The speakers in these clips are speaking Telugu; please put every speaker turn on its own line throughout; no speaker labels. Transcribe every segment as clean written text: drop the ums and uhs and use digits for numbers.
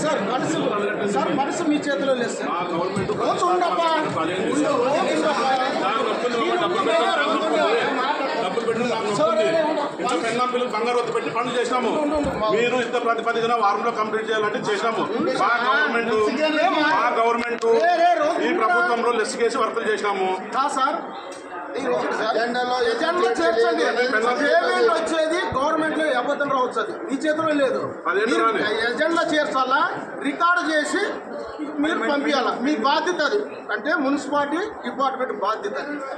సార్ మనసు మీ చేతిలో లేదు
పెళ్ళంపిల్లు బంగారు వద్ద పెట్టి పనులు చేసినాము. మీరు ఇంత ప్రతిపాదికన వారంలో కంప్లీట్ చేయాలంటే చేసినాము. మా గవర్నమెంట్ ఈ ప్రభుత్వంలో లెస్ కేసి వర్కులు చేసినాము.
వచ్చేది గవర్నమెంట్ లో అబద్ధం రావచ్చు, అది మీ చేతిలో లేదు. ఎజెండా చేర్చాలా, రికార్డు చేసి మీరు పంపించాలా, మీ బాధ్యత అది. అంటే మున్సిపాలిటీ డిపార్ట్మెంట్ బాధ్యత.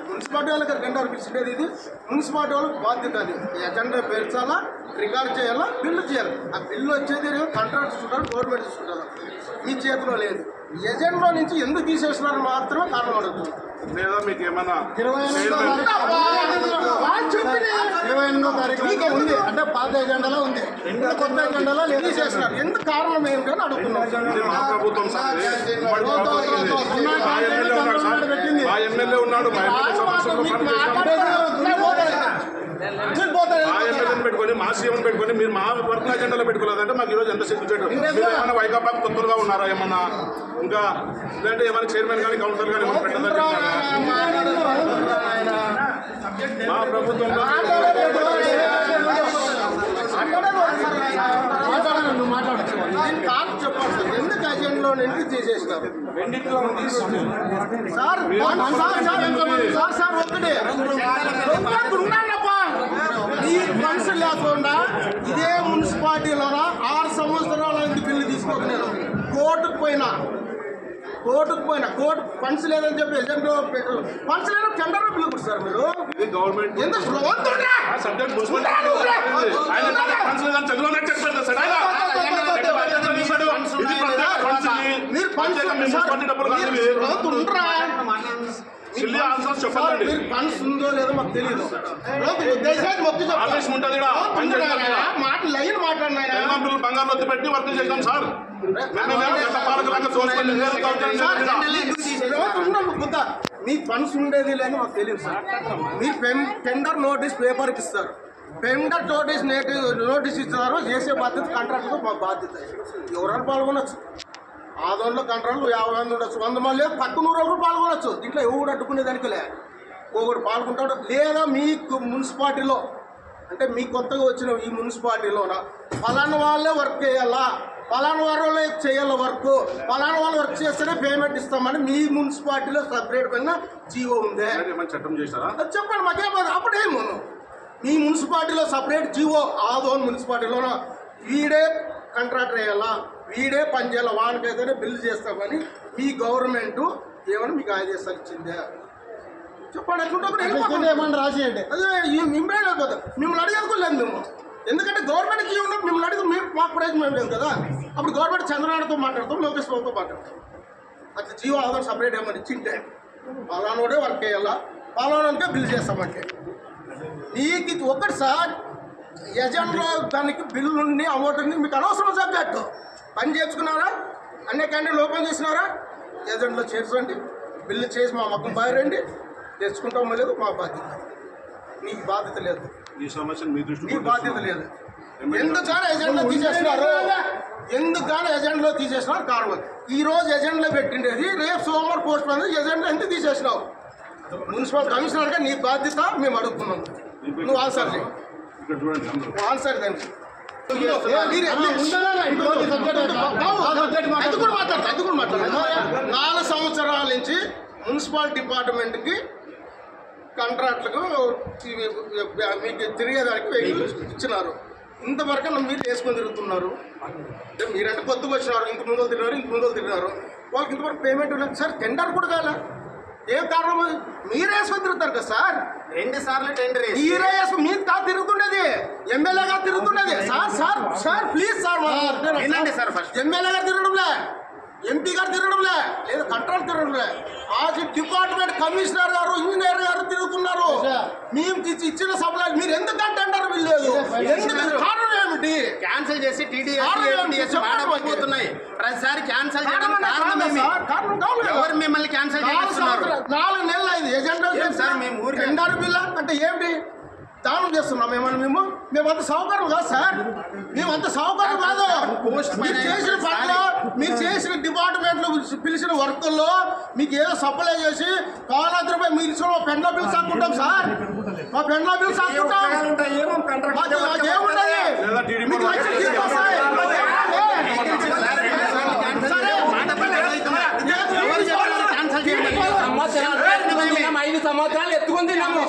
మున్సిపాలిటీ వాళ్ళకి టెండర్ ఇచ్చేది ఇది, మున్సిపాలిటీ వాళ్ళకి బాధ్యత అది. ఎజెండా పేర్చాలా, రికార్డు చేయాలా, బిల్లు చేయాలి. ఆ బిల్లు వచ్చేది కాంట్రాక్ట్ చూసుకుంటారు, గవర్నమెంట్ చూసుకుంటారు, మీ చేతిలో లేదు. ఎజెండా నుంచి ఎందుకు తీసేస్తున్నారు మాత్రమే కారణం అడుగుతుంది.
లేదా మీకు ఏమన్నా
28వ తారీఖు ఉంది అంటే పాత ఎజెండాలో ఉంది, కొత్త ఎజెండాలో తీసేస్తున్నారు. ఎందుకు కారణం ఏంటని అడుగుతున్నాం.
ఎమ్మెల్యే ఉన్నాడు, పెట్టుకొని మా సీఎం పెట్టుకొని మీరు మా వర్క్ అజెండాలో పెట్టుకోలేదంటే మాకు ఈరోజు ఎంత సిగ్గు చేయడం. మీరు ఏమైనా వైకాపాకు తొందరగా ఉన్నారా ఏమన్నా, ఇంకా లేదంటే ఏమైనా చైర్మన్ కానీ కౌన్సిలర్ కానీ ఏమైనా పెట్టదని మా ప్రభుత్వంలో ఎందుకు అజెండాలో నుంచి తీసేసినారు? సార్ ఒకటే ఈ మనసు లేకుండా ఇదే మున్సిపాలిటీలోనా 6 సంవత్సరాల బిల్లు తీసుకోక నేను కోర్టుకు పోయినా కోర్టు ఫండ్స్ లేదని చెప్పి ఎజెంట్లో పెట్టు, ఫండ్స్ లేదా టెండర్ బిల్లు కొట్టారు మీరు. గవర్నమెంట్ ఫండ్స్ ఉందో లేదో మాకు తెలియదు. లైన్ మాట్లాడినా బంగారు వద్ద పెట్టి వర్క్ చేసాం సార్. మీ ఫండ్స్ ఉండేది లేని మాకు తెలియదు సార్. మీరు టెండర్ నోటీస్ పేపర్కి ఇస్తారు, టెండర్ నోటీస్ ఇస్తారు, చేసే బాధ్యత కాంట్రాక్ట్తో మా బాధ్యత. ఎవరైనా పాల్గొనొచ్చు, ఆదోళనలో కాంట్రాక్ట్లు 50 మంది ఉండొచ్చు, 100 మంది లేదు, 100 కూడా పాల్గొనొచ్చు. దీంట్లో ఎవరు అడ్డుకునే దానికి లే, ఒకడు పాల్గొంటాడు. లేదా మీకు మున్సిపాలిటీలో అంటే మీ కొత్తగా వచ్చిన ఈ మున్సిపాలిటీలోన ఫలానా వాళ్ళే వర్క్ చేయాలా, ఫలానా వాళ్ళే చేయాల వర్క్, ఫలానా వాళ్ళు వర్క్ చేస్తేనే పేమెంట్ ఇస్తామని మీ మున్సిపాలిటీలో సపరేట్ పైన జీవో ఉందే చట్టం చేశారా?
చెప్పండి మాకేమో. అప్పుడేమో మీ మున్సిపాలిటీలో సపరేట్ జీవో, ఆదోన్ మున్సిపాలిటీలోన వీడే కాంట్రాక్టర్ వేయాలా, వీడే పని చేయాలి, వానికైతేనే బిల్లు చేస్తామని మీ గవర్నమెంట్ ఏమని మీకు ఆదేశాలు ఇచ్చిందే చెప్పండి. ఎట్లుంటే రాసేయండి, అదే ఇమ్మీడియట్ అయిపోతుంది. మిమ్మల్ని అడిగేది మేము, ఎందుకంటే గవర్నమెంట్ జీవో ఉన్నప్పుడు మిమ్మల్ని అడిగి మాకు ప్రయోజనం లేదు కదా. అప్పుడు గవర్నమెంట్ చంద్రబాబుతో మాట్లాడతాం, లోకేష్ బాబుతో మాట్లాడతాం. అట్లా జీవో ఆధార్ సపరేట్ ఏమని ఇచ్చింటే పలానోడే వర్క్ చేయాలా, పలానాకే బిల్లు చేస్తామంటే మీకు ఒకటి సార్. ఎజెంట్లో దానికి బిల్లు ఉండి అమౌంట్ ఉంది, మీకు అనవసరం సబ్జెక్టు. పని చేసుకున్నారా, అన్ని క్యాంటీన్లు ఓపెన్ చేసినారా, ఎజెంట్లో చేర్చండి, బిల్లు చేసి మా మొక్కలు బాయరండి, తెచ్చుకుంటామో లేదు మా బాధ్యత. మీకు బాధ్యత లేదు,
ఈ సమస్యను మీ దృష్టి
బాధ్యత లేదు. ఎందుకని ఎజెంట్లో తీసేస్తున్నారు, ఎందుకని ఎజెంట్లో తీసేసినారు కారణం. ఈరోజు ఎజెంట్లో పెట్టిండేది, రేపు సోమవారం పోస్ట్ పోయింది. ఎజెంట్లో ఎందుకు తీసేసినావు? మున్సిపల్ కమిషనర్గా నీ బాధ్యత మేము అడుగుతున్నాం. నువ్వు ఆన్సర్ చేయి, ఆన్సర్ దానికి. అది కూడా మాట్లాడతాను. 4 సంవత్సరాల నుంచి మున్సిపల్ డిపార్ట్మెంట్కి కాంట్రాక్ట్లకు మీకు తిరిగేదానికి వెహికల్ ఇచ్చినారు. ఇంతవరకు మీరు వేసుకొని తిరుగుతున్నారు. అంటే మీరంటే కొత్తగా వచ్చినారు, ఇంక ముందు తిరిగినారు, వాళ్ళకి ఇంతవరకు పేమెంట్ లేదు సార్. టెండర్ కూడా కాలే, ఏం కారణం? మీరే వేసుకొని తిరుగుతారు కదా సార్.
2 సార్లు టెండర్
మీరే వేసుకుని మీరు కాదు తిరుగుతుండేది, ఎమ్మెల్యే గారు తిరుగుతుండేది. సార్ ప్లీజ్ సార్, ఎమ్మెల్యే గారు తిరగడంలే, ఎంపీ గారు తిరగడంలే, లేదా కంట్రోల్ తిరగడంలే, ఆ డిపార్ట్మెంట్ కమిషనర్ గారు, ఇంజనీర్ గారు తిరుగుతున్నారు. మేము ఇచ్చిన సప్లై మీరు ఎందుకు టెండర్ బిల్లేదు? కారణం ఏమిటి?
క్యాన్సిల్ చేసి టీడీఎస్పోతున్నాయి. ప్రతిసారి క్యాన్సిల్ చేయడం కారణం ఎవరు మిమ్మల్ని క్యాన్సిల్ చేస్తున్నారు?
4 నెలలు అయింది ఎజెండా సార్. మేము టెండర్ బిల్ అంటే ఏమిటి? దానం చేస్తున్నాం మేమంత సౌకర్యం కాదు సార్, మేమంత సౌకర్యం కాదు. మీరు చేసిన డిపార్ట్మెంట్లో పిలిచిన వర్కుల్లో మీకు ఏదో సప్లై చేసి కాలాద్రి రూపాయలు మీరు ఇచ్చిన పెండ్ల బిల్లు సాక్కుంటాం సార్, మా పెండ్ల బిల్లు సాక్కుంటాం. ఏముంటుంది మీకు లక్షలు తీసుకొస్తాయి.
ఐదు సంవత్సరాలు ఎత్తుకుని తిన్నాము.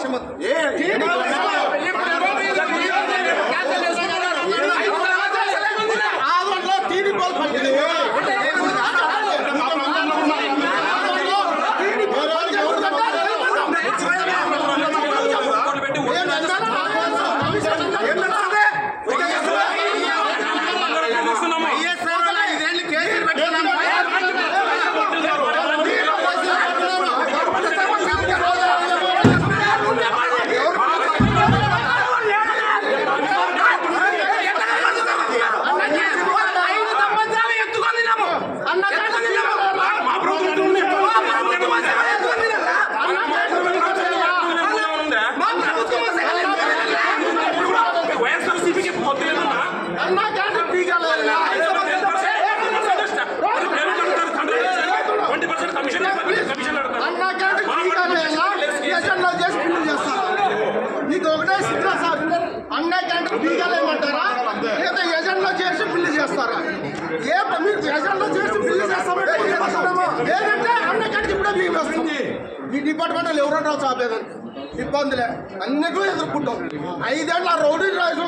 మీకు ఒకటే సిద్ధా సార్, అన్న క్యాంటీన్ బీగాలేమంటారా లేదా ఏజెంట్లో చేసి బిల్లు చేస్తారా? మీరు ఏజెంట్లో చేసి బిల్లు చేస్తామంటే లేదంటే అన్న క్యాంటీన్ ఇప్పుడే బియ్యం వస్తుంది. ఈ డిపార్ట్మెంట్లో ఎవరన్నా చాపేదంటే ఇబ్బందులే అన్నిటికీ ఎదుర్కొంటాం. 5 ఏళ్ళ రౌడీ రాజు